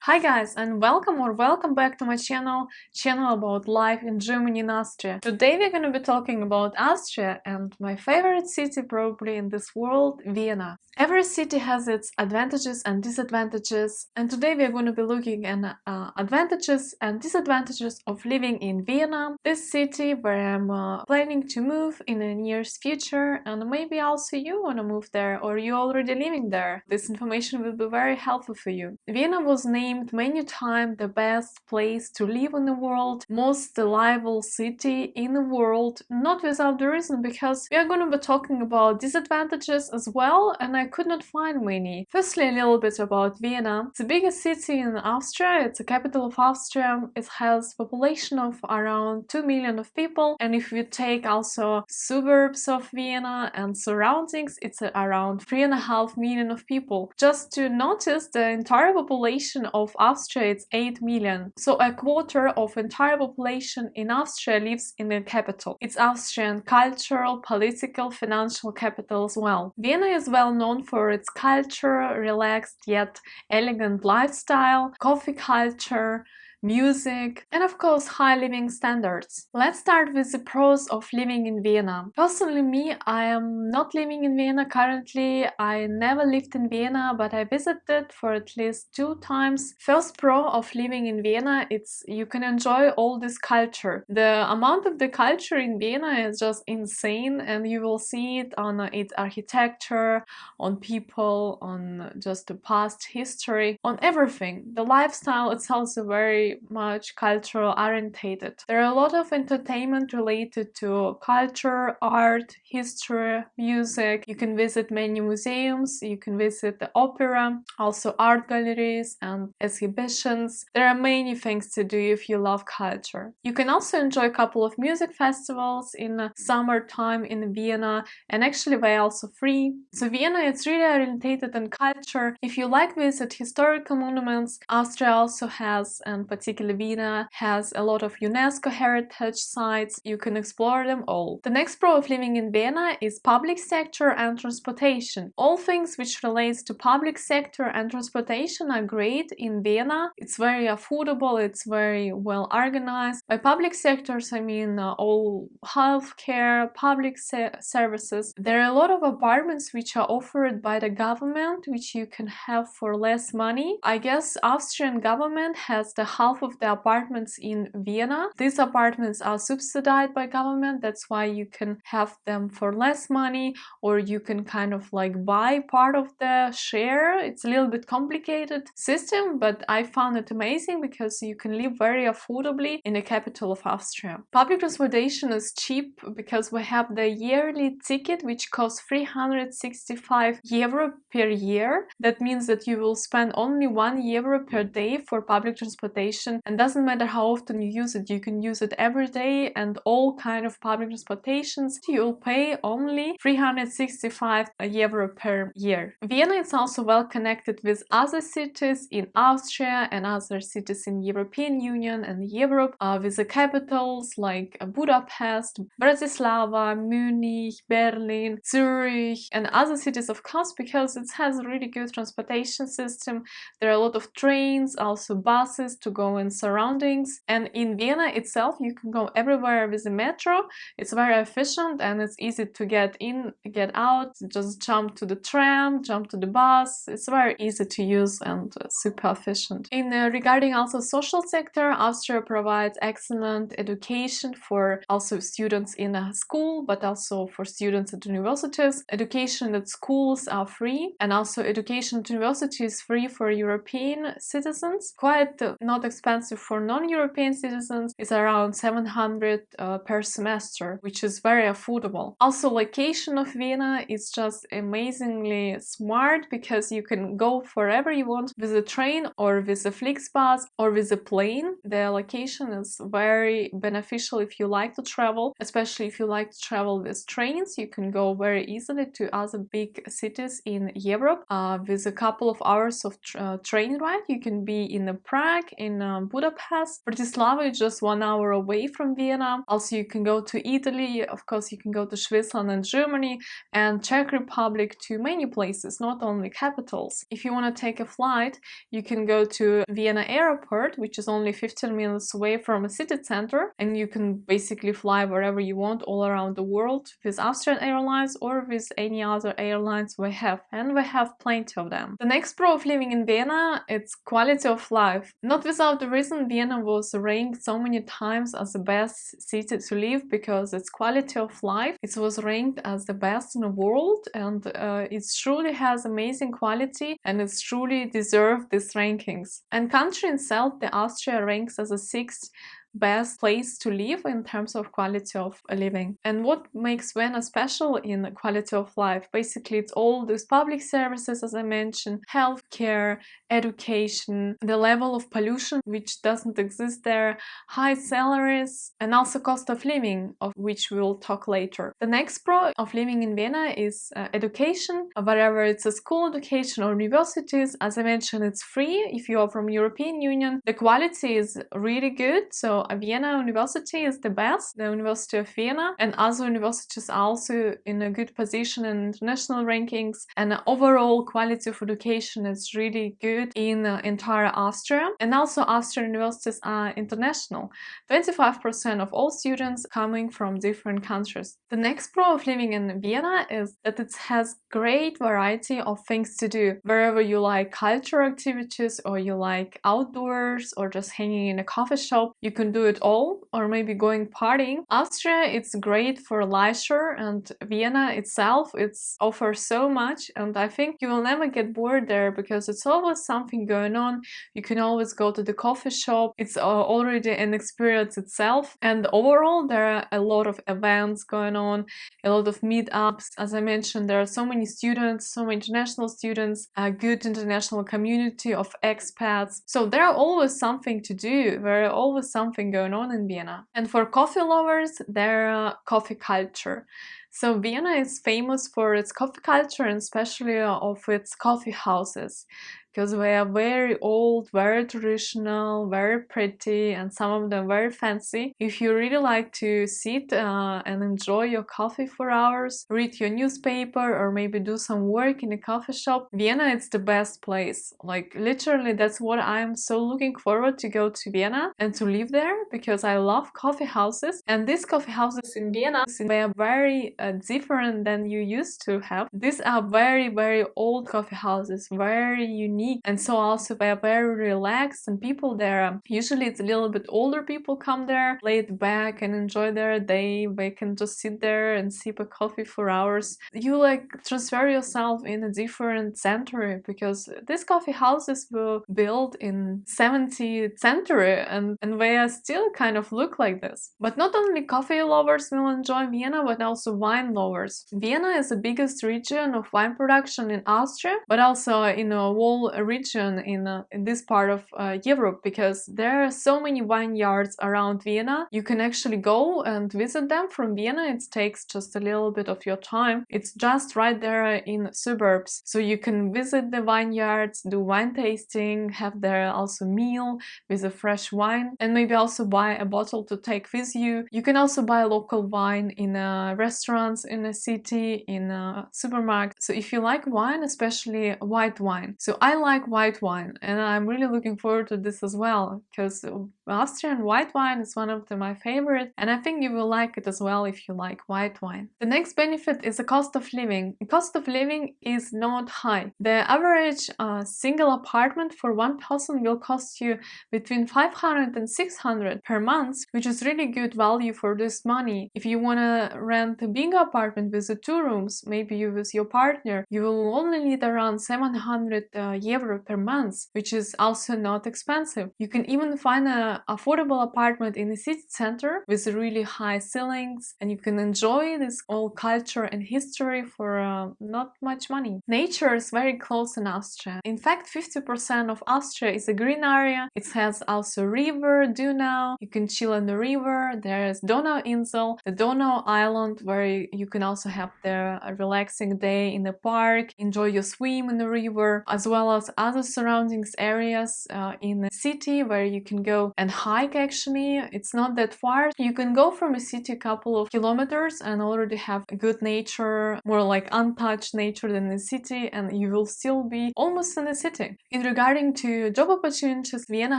Hi guys, and welcome back to my channel about life in Germany and Austria. Today we're gonna be talking about Austria and my favorite city probably in this world, Vienna. Every city has its advantages and disadvantages, and today we're going to be looking at advantages and disadvantages of living in Vienna, this city where I'm planning to move in the near future, and maybe also you want to move there or you're already living there. This information will be very helpful for you. Vienna was named many times the best place to live in the world, most reliable city in the world, not without the reason, because we are going to be talking about disadvantages as well, and I could not find many. Firstly, a little bit about Vienna. It's the biggest city in Austria, it's the capital of Austria, it has a population of around 2 million of people, and if you take also suburbs of Vienna and surroundings, it's around 3.5 million of people. Just to notice, the entire population of Austria is 8 million, so a quarter of entire population in Austria lives in the capital. It's Austrian cultural, political, financial capital as well. Vienna is well known for its culture, relaxed yet elegant lifestyle, coffee culture, music, and of course high living standards. Let's start with the pros of living in Vienna. Personally, me, I am not living in Vienna currently. I never lived in Vienna, but I visited for at least 2 times. First pro of living in Vienna, it's you can enjoy all this culture. The amount of the culture in Vienna is just insane, and you will see it on its architecture, on people, on just the past history, on everything. The lifestyle it's also very much cultural orientated. There are a lot of entertainment related to culture, art, history, music. You can visit many museums, you can visit the opera, also art galleries and exhibitions. There are many things to do if you love culture. You can also enjoy a couple of music festivals in summertime in Vienna, and actually they're also free. So Vienna is really orientated on culture. If you like visit historical monuments, Austria also has, and particularly Vienna has a lot of UNESCO heritage sites. You can explore them all. The next pro of living in Vienna is public sector and transportation. All things which relates to public sector and transportation are great in Vienna. It's very affordable, it's very well organized. By public sectors, I mean all healthcare, public services. There are a lot of apartments which are offered by the government, which you can have for less money. I guess Austrian government has the half of the apartments in Vienna. These apartments are subsidized by government, that's why you can have them for less money, or you can kind of like buy part of the share. It's a little bit complicated system, but I found it amazing because you can live very affordably in the capital of Austria. Public transportation is cheap because we have the yearly ticket which costs 365 euro per year. That means that you will spend only 1 euro per day for public transportation, and doesn't matter how often you use it, you can use it every day, and all kind of public transportations you'll pay only 365 euro per year. Vienna is also well connected with other cities in Austria and other cities in European Union and Europe, with the capitals like Budapest, Bratislava, Munich, Berlin, Zurich, and other cities, of course, because it has a really good transportation system. There are a lot of trains, also buses to go in surroundings, and in Vienna itself you can go everywhere with the metro. It's very efficient and it's easy to get in, get out, just jump to the tram, jump to the bus. It's very easy to use and super efficient. Regarding also social sector, Austria provides excellent education for also students in a school, but also for students at universities. Education at schools are free, and also education at university is free for European citizens. Quite not expensive for non-European citizens. It's around 700 per semester, which is very affordable. Also, location of Vienna is just amazingly smart because you can go wherever you want with a train or with a Flixbus or with a plane. The location is very beneficial if you like to travel, especially if you like to travel with trains. You can go very easily to other big cities in Europe with a couple of hours of train ride. You can be in Prague, in Budapest. Bratislava is just 1 hour away from Vienna. Also, you can go to Italy, of course, you can go to Switzerland and Germany and Czech Republic, to many places, not only capitals. If you want to take a flight, you can go to Vienna airport, which is only 15 minutes away from a city center, and you can basically fly wherever you want all around the world with Austrian Airlines or with any other airlines we have, and we have plenty of them. The next pro of living in Vienna, it's quality of life. Not without the reason Vienna was ranked so many times as the best city to live, because its quality of life, it was ranked as the best in the world, and it truly has amazing quality, and it's truly deserved these rankings. And country itself, the Austria ranks as a 6th best place to live in terms of quality of living. And what makes Vienna special in quality of life? Basically, it's all these public services, as I mentioned, healthcare, education, the level of pollution which doesn't exist there, high salaries, and also cost of living, of which we will talk later. The next pro of living in Vienna is education. Wherever it's a school education or universities, as I mentioned, it's free if you are from European Union. The quality is really good, so Vienna University is the best, the University of Vienna, and other universities are also in a good position in international rankings, and the overall quality of education is really good in entire Austria. And also Austrian universities are international. 25% of all students coming from different countries. The next pro of living in Vienna is that it has great variety of things to do. Wherever you like cultural activities, or you like outdoors, or just hanging in a coffee shop, you can do it all, or maybe going partying. Austria, it's great for leisure, and Vienna itself, it's offers so much, and I think you will never get bored there, because it's always something going on. You can always go to the coffee shop. It's already an experience itself, and overall there are a lot of events going on, a lot of meetups. As I mentioned, there are so many students, so many international students, a good international community of expats, so there are always something to do. There are always something going on in Vienna. And for coffee lovers, there are coffee culture. So Vienna is famous for its coffee culture, and especially of its coffee houses, because they are very old, very traditional, very pretty, and some of them very fancy. If you really like to sit and enjoy your coffee for hours, read your newspaper, or maybe do some work in a coffee shop, Vienna is the best place. Like literally, that's what I'm so looking forward to, go to Vienna and to live there, because I love coffee houses. And these coffee houses in Vienna, they are very different than you used to have. These are very, very old coffee houses, very unique, and so also they are very relaxed, and people there, usually it's a little bit older people come there, laid back and enjoy their day. They can just sit there and sip a coffee for hours. You like transfer yourself in a different century, because these coffee houses were built in 17th century, and they are still kind of look like this. But not only coffee lovers will enjoy Vienna, but also wine lovers. Vienna is the biggest region of wine production in Austria, but also in a whole region in this part of Europe, because there are so many vineyards around Vienna. You can actually go and visit them from Vienna. It takes just a little bit of your time. It's just right there in suburbs, so you can visit the vineyards, do wine tasting, have there also meal with a fresh wine, and maybe also buy a bottle to take with you. You can also buy local wine in restaurants in a city, in a supermarket. So if you like wine, especially white wine, so I like white wine, and I'm really looking forward to this as well, because Austrian white wine is one of my favorite, and I think you will like it as well if you like white wine. The next benefit is the cost of living. The cost of living is not high. The average single apartment for one person will cost you between 500 and 600 per month, which is really good value for this money. If you want to rent a big apartment with 2 rooms, maybe you with your partner, you will only need around 700 euro per month, which is also not expensive. You can even find an affordable apartment in the city center with really high ceilings, and you can enjoy this old culture and history for not much money. Nature is very close in Austria. In fact, 50% of Austria is a green area. It has also river, Donau. You can chill in the river. There is Donauinsel, the Donau Island, where you can also have a relaxing day in the park, enjoy your swim in the river, as well as other surroundings areas in the city where you can go and hike. Actually, it's not that far. You can go from a city a couple of kilometers and already have good nature, more like untouched nature than the city, and you will still be almost in the city. In regarding to job opportunities, Vienna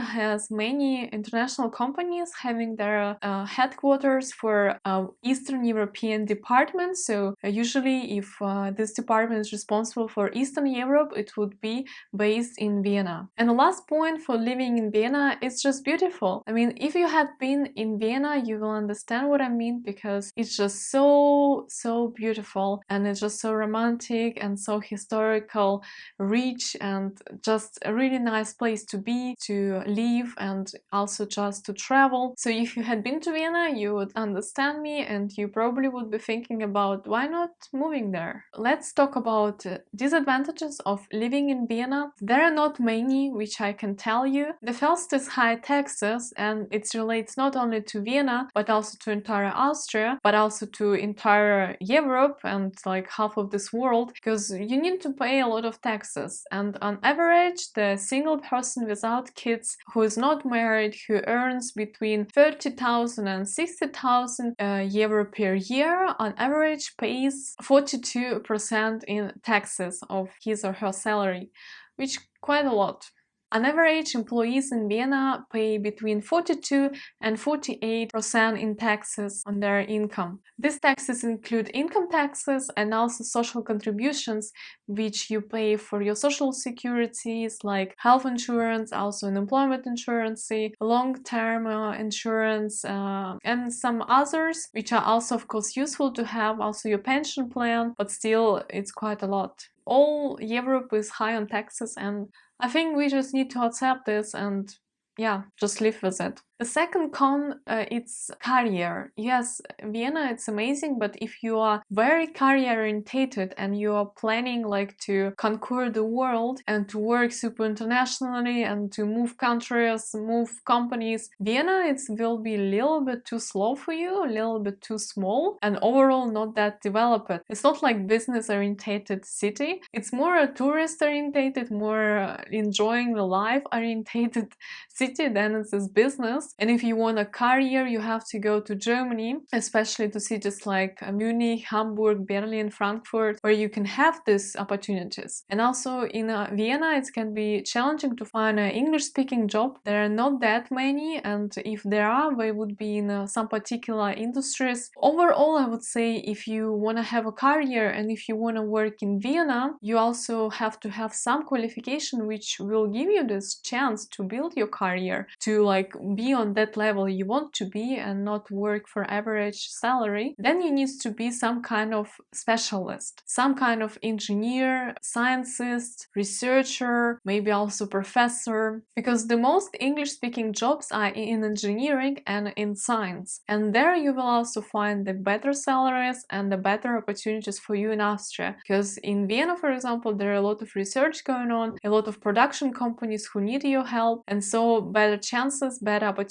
has many international companies having their headquarters for Eastern European departments. So usually if this department is responsible for Eastern Europe, it would be based in Vienna. And the last point for living in Vienna, it's just beautiful. I mean, if you had been in Vienna, you will understand what I mean, because it's just so beautiful, and it's just so romantic and so historical, rich, and just a really nice place to be, to live, and also just to travel. So if you had been to Vienna, you would understand me, and you probably would be thinking about why not moving there. Let's talk about disadvantages of living in Vienna. There are not many, which I can tell you. The first is high taxes, and it relates not only to Vienna, but also to entire Austria, but also to entire Europe and like half of this world, because you need to pay a lot of taxes. And on average, the single person without kids who is not married, who earns between 30,000 and 60,000 euro per year, on average pays 42% in taxes of his or her salary, which quite a lot. On average, employees in Vienna pay between 42 and 48% in taxes on their income. These taxes include income taxes and also social contributions, which you pay for your social securities like health insurance, also unemployment insurance, long-term insurance, and some others, which are also of course useful to have, also your pension plan, but still it's quite a lot. All Europe is high on taxes, and I think we just need to accept this and yeah, just live with it. The second con, it's career. Yes, Vienna, it's amazing, but if you are very career orientated and you are planning like to conquer the world and to work super internationally and to move countries, move companies, Vienna it will be a little bit too slow for you, a little bit too small, and overall not that developed. It's not like business orientated city. It's more a tourist orientated, more enjoying the life orientated city than it's this business. And if you want a career, you have to go to Germany, especially to cities like Munich, Hamburg, Berlin, Frankfurt, where you can have these opportunities. And also in Vienna, it can be challenging to find an English-speaking job. There are not that many, and if there are, they would be in some particular industries. Overall, I would say if you want to have a career and if you want to work in Vienna, you also have to have some qualification which will give you this chance to build your career, to like be on that level you want to be and not work for average salary. Then you need to be some kind of specialist, some kind of engineer, scientist, researcher, maybe also professor, because the most English-speaking jobs are in engineering and in science. And there you will also find the better salaries and the better opportunities for you in Austria. Because in Vienna, for example, there are a lot of research going on, a lot of production companies who need your help, and so better chances, better opportunities,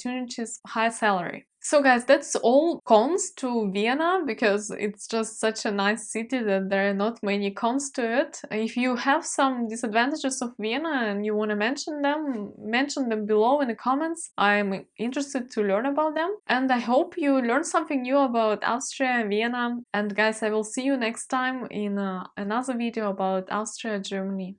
high salary. So guys, that's all cons to Vienna, because it's just such a nice city that there are not many cons to it. If you have some disadvantages of Vienna and you want to mention them below in the comments. I'm interested to learn about them. And I hope you learned something new about Austria and Vienna. And guys, I will see you next time in another video about Austria, Germany.